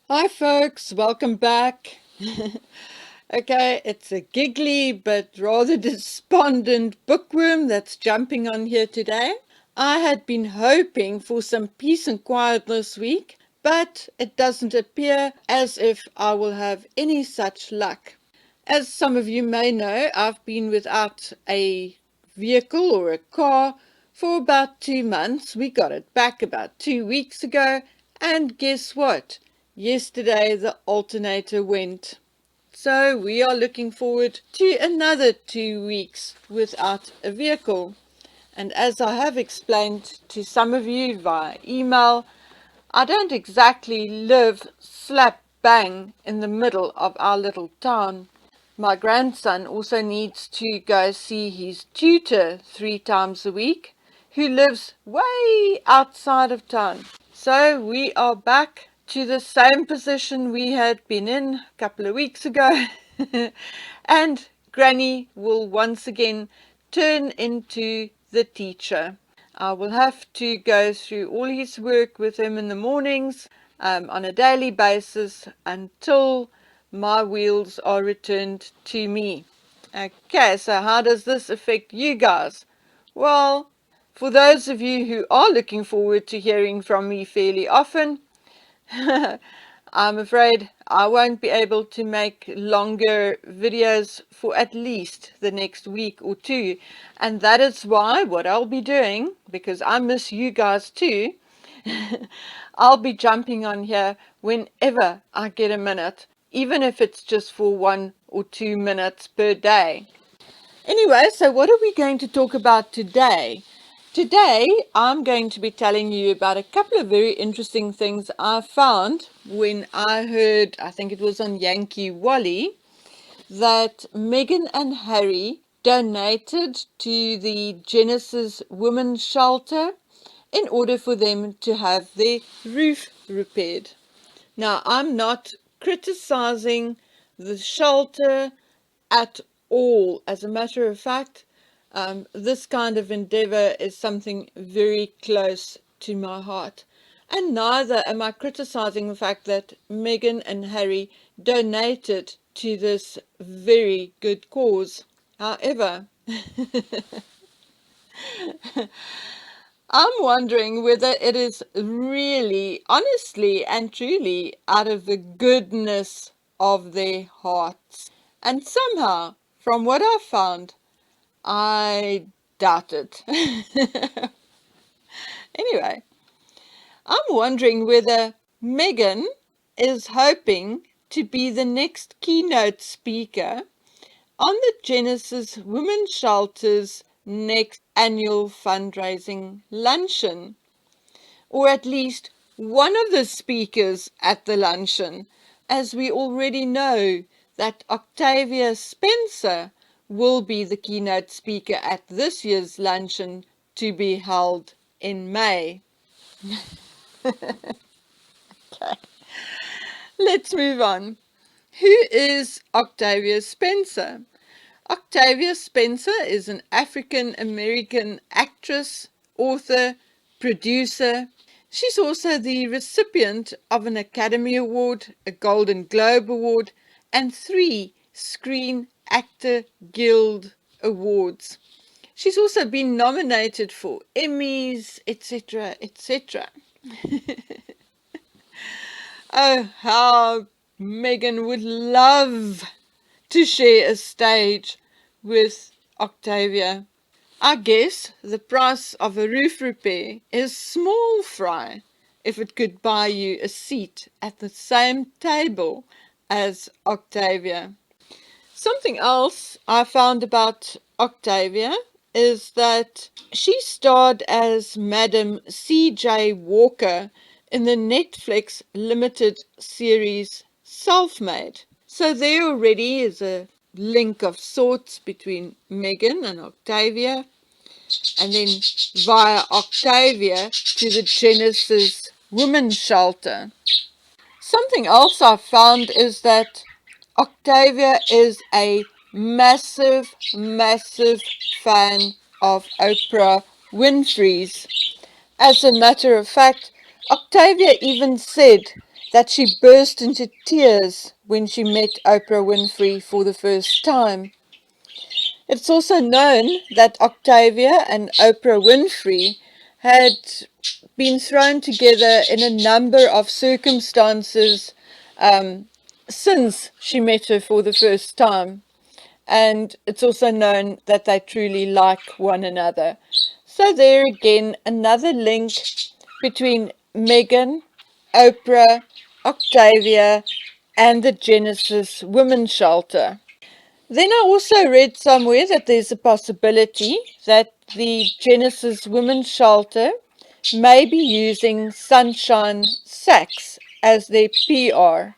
Hi, folks, welcome back. Okay, it's a giggly but rather despondent bookworm that's jumping on here today. I had been hoping for some peace and quiet this week, but it doesn't appear as if I will have any such luck. As some of you may know, I've been without a vehicle or a car for about 2 months. We got it back about 2 weeks ago, and guess what? Yesterday the alternator went. So we are looking forward to another 2 weeks without a vehicle. And as I have explained to some of you via email, I don't exactly live slap bang in the middle of our little town. My grandson also needs to go see his tutor 3 times a week, who lives way outside of town. So we are back to the same position we had been in a couple of weeks ago. And Granny will once again turn into the teacher. I will have to go through all his work with him in the mornings on a daily basis until my wheels are returned to me. Okay, so how does this affect you guys? Well, for those of you who are looking forward to hearing from me fairly often, I'm afraid I won't be able to make longer videos for at least the next week or two. And that is why what I'll be doing, because I miss you guys too, I'll be jumping on here whenever I get a minute, even if it's just for 1 or 2 minutes per day. Anyway, so what are we going to talk about today? Today, I'm going to be telling you about a couple of very interesting things I found when I heard, I think it was on Yankee Wally, that Meghan and Harry donated to the Genesis Women's Shelter in order for them to have their roof repaired. Now, I'm not criticizing the shelter at all. As a matter of fact, this kind of endeavor is something very close to my heart. And neither am I criticizing the fact that Meghan and Harry donated to this very good cause. However, I'm wondering whether it is really, honestly, and truly out of the goodness of their hearts. And somehow, from what I've found, I doubt it. Anyway, I'm wondering whether Meghan is hoping to be the next keynote speaker on the Genesis Women's Shelter's next annual fundraising luncheon, or at least one of the speakers at the luncheon, as we already know that Octavia Spencer will be the keynote speaker at this year's luncheon to be held in May. Okay, let's move on. Who is Octavia Spencer? Octavia Spencer is an African American actress, author, producer. She's also the recipient of an Academy Award, a Golden Globe Award, and 3 Screen Actor Guild Awards. She's also been nominated for Emmys, etc., etc. Oh, how Meghan would love to share a stage with Octavia. I guess the price of a roof repair is small fry if it could buy you a seat at the same table as Octavia. Something else I found about Octavia is that she starred as Madam C.J. Walker in the Netflix limited series Self-Made. So there already is a link of sorts between Meghan and Octavia, and then via Octavia to the Genesis Women's Shelter. Something else I found is that Octavia is a massive, massive fan of Oprah Winfrey's. As a matter of fact, Octavia even said that she burst into tears when she met Oprah Winfrey for the first time. It's also known that Octavia and Oprah Winfrey had been thrown together in a number of circumstances since she met her for the first time. And it's also known that they truly like one another. So there again, another link between Meghan, Oprah, Octavia, and the Genesis Women's Shelter. Then I also read somewhere that there's a possibility that the Genesis Women's Shelter may be using Sunshine Sachs as their PR.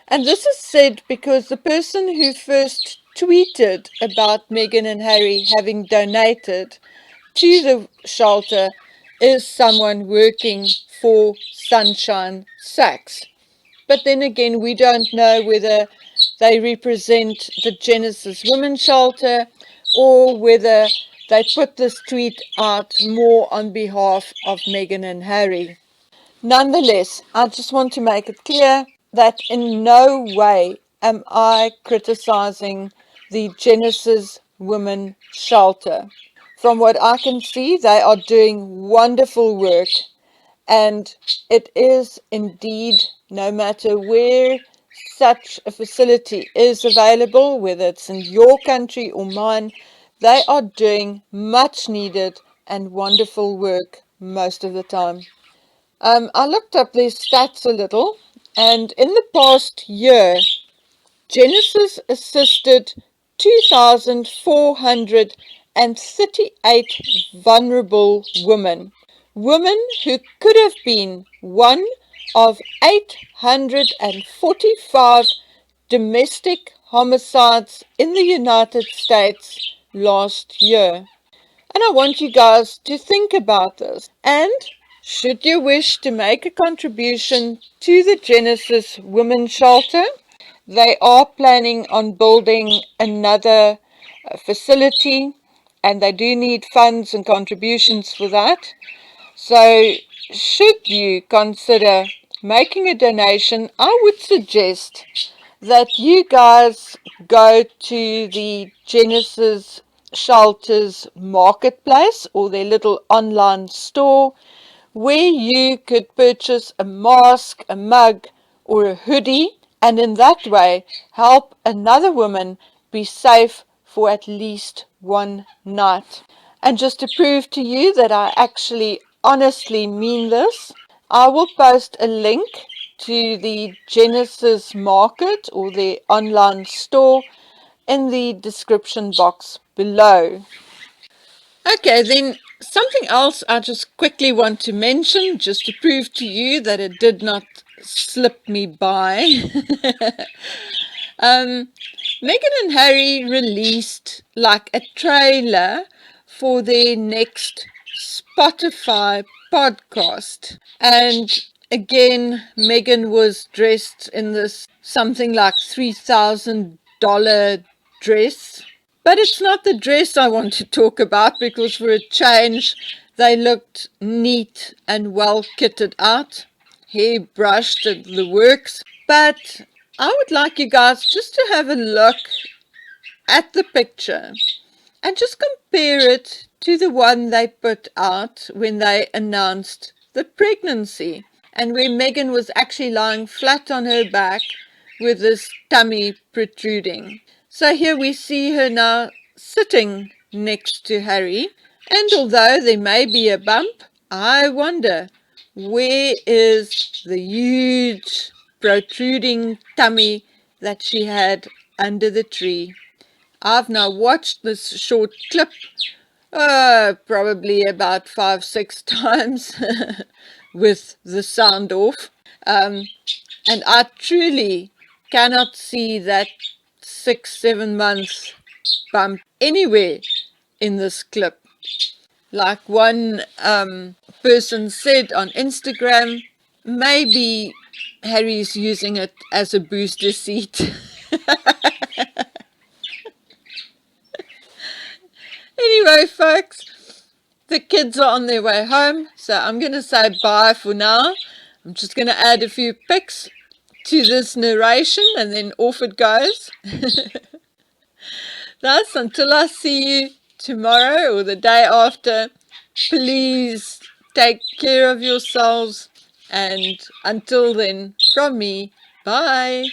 And this is said because the person who first tweeted about Meghan and Harry having donated to the shelter is someone working for Sunshine Sachs. But then again, we don't know whether they represent the Genesis Women's Shelter or whether they put this tweet out more on behalf of Meghan and Harry. Nonetheless, I just want to make it clear that in no way am I criticizing the Genesis Women Shelter. From what I can see, they are doing wonderful work, and it is indeed, no matter where such a facility is available, whether it's in your country or mine, they are doing much needed and wonderful work most of the time. I looked up their stats a little, and in the past year, Genesis assisted 2,438 vulnerable women. Women who could have been one of 845 domestic homicides in the United States last year. And I want you guys to think about this. And should you wish to make a contribution to the Genesis Women's Shelter, they are planning on building another facility, and they do need funds and contributions for that. So should you consider making a donation, I would suggest that you guys go to the Genesis Shelters marketplace or their little online store where you could purchase a mask, a mug, or a hoodie, and in that way help another woman be safe for at least one night. And just to prove to you that I actually honestly mean this, I will post a link to the Genesis Market or the online store in the description box below. Okay, then something else I just quickly want to mention, just to prove to you that it did not slip me by. Meghan and Harry released like a trailer for their next Spotify podcast. And again, Meghan was dressed in this something like $3,000 dress. But it's not the dress I want to talk about, because for a change, they looked neat and well kitted out, hair brushed at the works. But I would like you guys just to have a look at the picture and just compare it to the one they put out when they announced the pregnancy, and where Meghan was actually lying flat on her back with this tummy protruding. So here we see her now sitting next to Harry, and although there may be a bump, I wonder, where is the huge protruding tummy that she had under the tree? I've now watched this short clip probably about 5-6 times with the sound off. And I truly cannot see that 6-7 months bump anywhere in this clip. Like one person said on Instagram, maybe Harry's using it as a booster seat. Anyway, folks, the kids are on their way home, so I'm going to say bye for now. I'm just going to add a few pics to this narration, and then off it goes. Thus, until I see you tomorrow or the day after, please take care of yourselves. And until then, from me, bye.